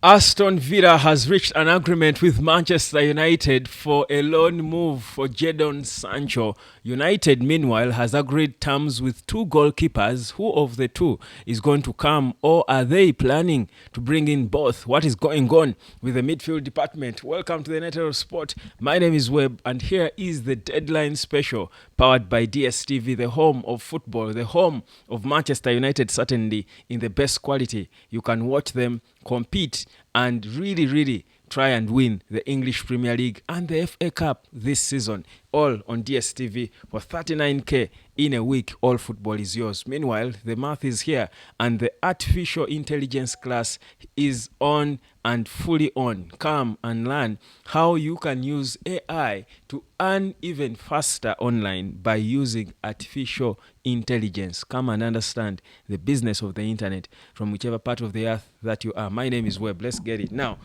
Aston Villa has reached an agreement with Manchester United for a loan move for Jadon Sancho. United, meanwhile, has agreed terms with two goalkeepers. Who of the two is going to come, or are they planning to bring in both? What is going on with the midfield department? Welcome to the Network of Sport. My name is Webb, and here is the deadline special powered by DSTV, the home of football, the home of Manchester United, certainly in the best quality. You can watch them compete and really try and win the English Premier League and the FA Cup this season, all on DSTV for 39k in a week. All football is yours. Meanwhile, the math is here and the artificial intelligence class is on and fully on. Come and learn how you can use AI to earn even faster online by using artificial intelligence. Come and understand the business of the internet from whichever part of the earth that you are. My name is Webb. Let's get it now.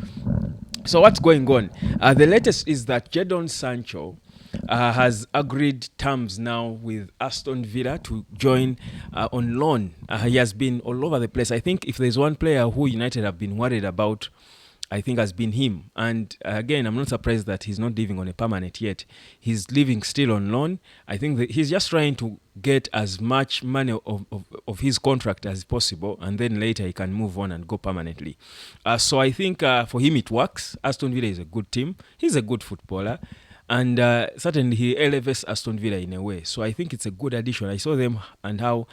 So what's going on? The latest is that Jadon Sancho has agreed terms now with Aston Villa to join on loan. He has been all over the place. I think if there's one player who United have been worried about, I think has been him. And again, I'm not surprised that he's not living on a permanent yet. He's living still on loan. I think that he's just trying to get as much money of his contract as possible, and then later he can move on and go permanently. So I think for him it works. Aston Villa is a good team. He's a good footballer. And certainly he elevates Aston Villa in a way. So I think it's a good addition. I saw them and how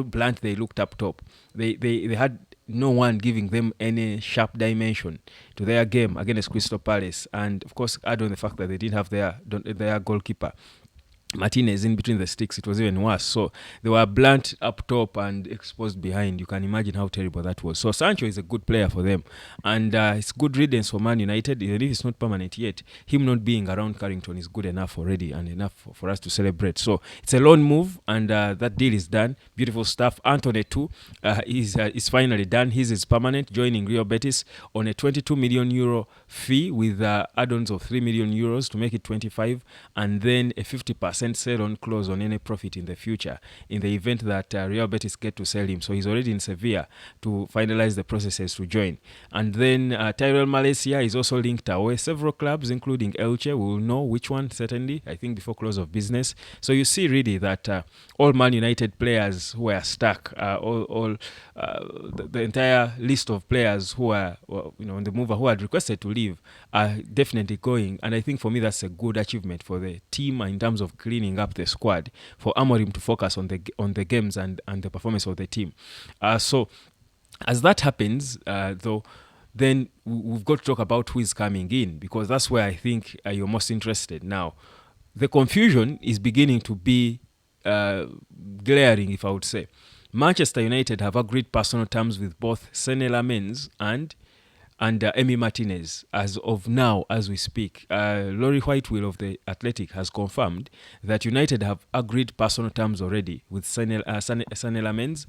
blunt they looked up top. They had no one giving them any sharp dimension to their game against Crystal Palace. And of course, add on the fact that they didn't have their goalkeeper Martinez in between the sticks. It was even worse. So they were blunt up top and exposed behind. You can imagine how terrible that was. So Sancho is a good player for them, and it's good riddance for Man United. Even if it's not permanent yet, him not being around Carrington is good enough already, and enough for us to celebrate. So it's a loan move, and that deal is done. Beautiful stuff. Antony too is finally done. His is permanent, joining Real Betis on a 22 million euro fee with add-ons of 3 million euros to make it 25, and then a 50% sell-on clause on any profit in the future in the event that Real Betis get to sell him. So he's already in Sevilla to finalize the processes to join. And then Tyrell Malaysia is also linked away. Several clubs, including Elche, we will know which one certainly, I think, before close of business. So you see really that all Man United players who are stuck, the entire list of players who are on the move, who had requested to leave, are definitely going. And I think for me that's a good achievement for the team in terms of cleaning up the squad, for Amorim to focus on the games and the performance of the team. So as that happens, though, then we've got to talk about who is coming in, because that's where I think you're most interested. Now, the confusion is beginning to be glaring, if I would say. Manchester United have agreed personal terms with both Lammens and Emi Martinez as of now, as we speak. Laurie Whitewill of the Athletic has confirmed that United have agreed personal terms already with Lammens,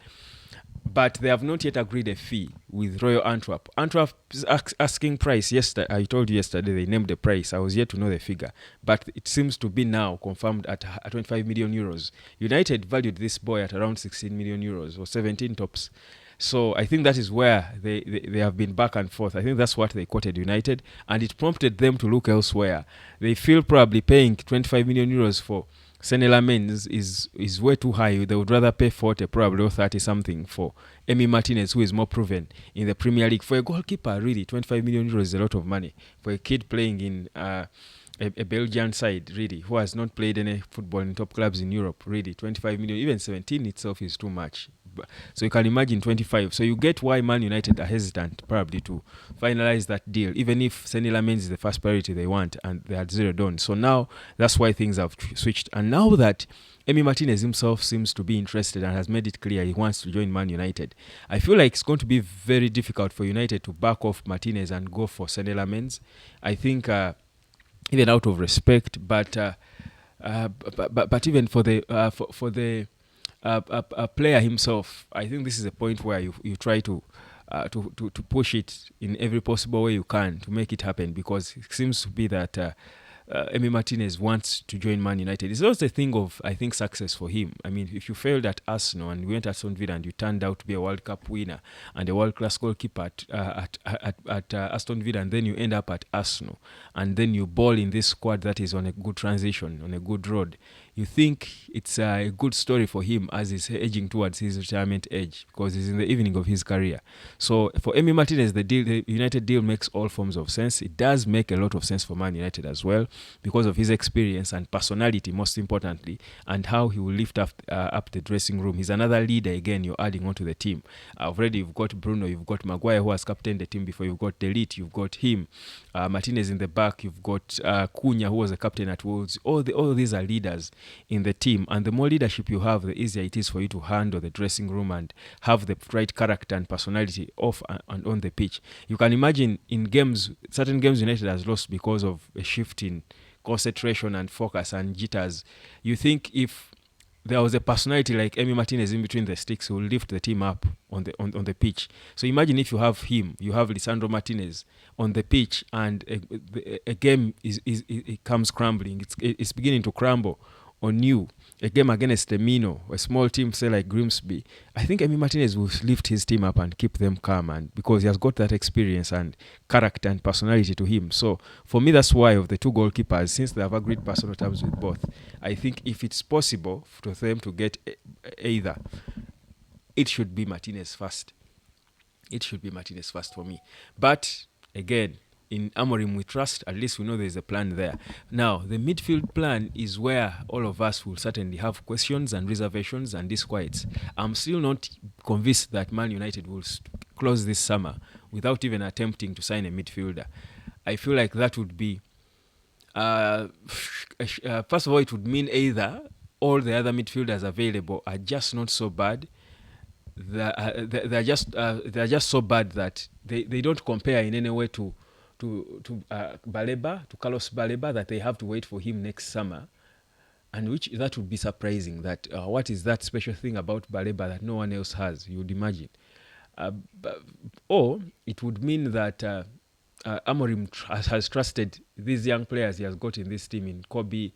but they have not yet agreed a fee with Royal Antwerp. Antwerp's asking price yesterday, I told you yesterday they named the price. I was yet to know the figure, but it seems to be now confirmed at 25 million euros. United valued this boy at around 16 million euros or 17 tops. So I think that is where they have been back and forth. I think that's what they quoted United, and it prompted them to look elsewhere. They feel probably paying 25 million euros for Lammens is way too high. They would rather pay 40, probably, or 30 something for Emi Martinez, who is more proven in the Premier League. For a goalkeeper, really, 25 million euros is a lot of money. For a kid playing in a Belgian side, really, who has not played any football in top clubs in Europe, really, 25 million, even 17 itself is too much. So you can imagine 25. So you get why Man United are hesitant probably to finalize that deal, even if Lammens is the first priority they want, and they had zeroed on. So now that's why things have switched. And now that Emi Martinez himself seems to be interested and has made it clear he wants to join Man United, I feel like it's going to be very difficult for United to back off Martinez and go for Lammens. I think even out of respect, but even for the player himself, I think this is a point where you try to push it in every possible way you can to make it happen, because it seems to be that Emi Martinez wants to join Man United. It's also a thing of, I think, success for him. I mean, if you failed at Arsenal and went at Aston Villa and you turned out to be a World Cup winner and a world-class goalkeeper at Aston Villa, and then you end up at Arsenal, and then you ball in this squad that is on a good transition, on a good road, you think it's a good story for him as he's edging towards his retirement age, because he's in the evening of his career. So for Emi Martinez, the United deal makes all forms of sense. It does make a lot of sense for Man United as well, because of his experience and personality, most importantly, and how he will lift up the dressing room. He's another leader again you're adding onto the team. Already you've got Bruno, you've got Maguire, who has captained the team before, you've got Delete, you've got him, Martinez in the back, you've got Cunha, who was a captain at Wolves. All these are leaders in the team, and the more leadership you have, the easier it is for you to handle the dressing room and have the right character and personality off and on the pitch. You can imagine in games, certain games United has lost because of a shift in concentration and focus and jitters. You think if there was a personality like Emi Martinez in between the sticks who will lift the team up on the pitch. So imagine if you have him, you have Lisandro Martinez on the pitch, and a game it comes crumbling. It's beginning to crumble on you. A game against a Mino, a small team, say like Grimsby, I think Emi Martinez will lift his team up and keep them calm, and because he has got that experience and character and personality to him. So for me, that's why of the two goalkeepers, since they have agreed personal terms with both, I think if it's possible for them to get either, it should be Martinez first. It should be Martinez first for me. But again, in Amorim we trust, at least we know there's a plan there. Now, the midfield plan is where all of us will certainly have questions and reservations and disquiets. I'm still not convinced that Man United will close this summer without even attempting to sign a midfielder. I feel like that would be, first of all, it would mean either all the other midfielders available are just not so bad, they're just so bad that they don't compare in any way to Baleba, to Carlos Baleba, that they have to wait for him next summer, and which that would be surprising. That what is that special thing about Baleba that no one else has? You would imagine, or it would mean that Amorim has trusted these young players he has got in this team, in Kobe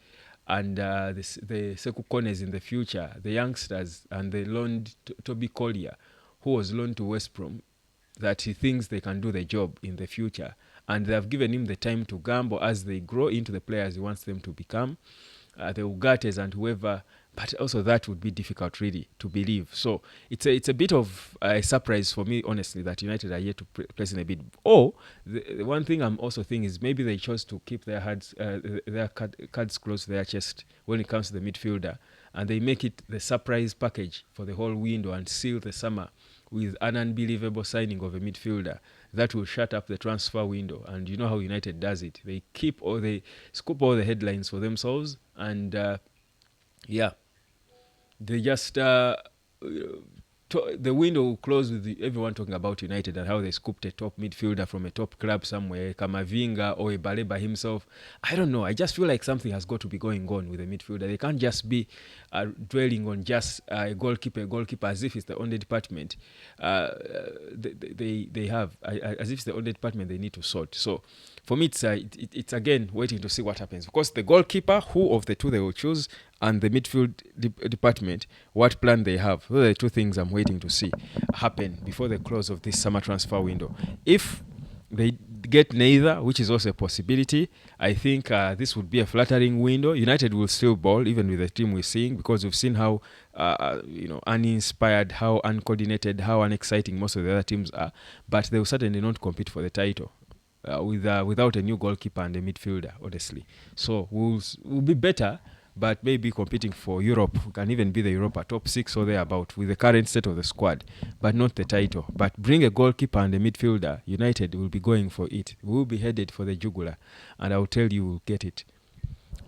and the Sekou Kones in the future, the youngsters, and the loaned Toby Collier, who was loaned to West Brom, that he thinks they can do the job in the future. And they have given him the time to gamble as they grow into the players he wants them to become, the Ugates and whoever. But also that would be difficult really to believe. So it's a bit of a surprise for me, honestly, that United are yet to place in a bid. Or the one thing I'm also thinking is maybe they chose to keep their cards close to their chest when it comes to the midfielder, and they make it the surprise package for the whole window and seal the summer with an unbelievable signing of a midfielder that will shut up the transfer window. And you know how United does it. They scoop all the headlines for themselves, and they just the window will close with everyone talking about United and how they scooped a top midfielder from a top club somewhere, Kamavinga or Baleba himself. I don't know. I just feel like something has got to be going on with the midfielder. They can't just be dwelling on just a goalkeeper as if it's the only department they have, as if it's the only department they need to sort. So for me, it's again waiting to see what happens, because the goalkeeper, who of the two they will choose, and the midfield department, what plan they have. Those are the two things I'm waiting to see happen before the close of this summer transfer window. If they get neither, which is also a possibility, I think this would be a flattering window. United will still ball, even with the team we're seeing, because we've seen how uninspired, how uncoordinated, how unexciting most of the other teams are. But they will certainly not compete for the title without a new goalkeeper and a midfielder, honestly. So we'll be better, but maybe competing for Europe. We can even be the Europa top 6 or thereabout with the current state of the squad, but not the title. But bring a goalkeeper and a midfielder, United will be going for it. We'll be headed for the jugular, and I'll tell you, we'll get it.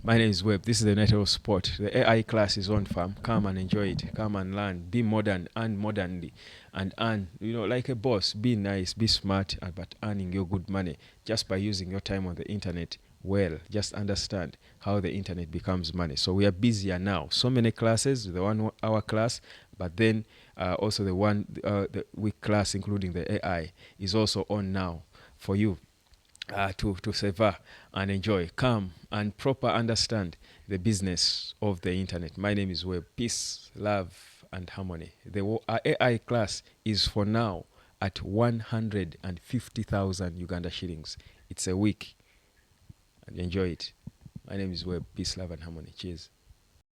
My name is Webb. This is the United of Sport. The AI class is on, fam. Come and enjoy it. Come and learn. Be modern and modernly. And earn, like a boss. Be nice, be smart, but earning your good money just by using your time on the internet. Well, just understand how the internet becomes money. So we are busier now. So many classes, the 1 hour class, but then also the week class, including the AI, is also on now for you. to savor and enjoy. Come and proper understand the business of the internet. My name is Web. Peace, love, and harmony. Our AI class is for now at 150,000 Uganda shillings. It's a week and enjoy it. My name is Web. Peace, love, and harmony. Cheers.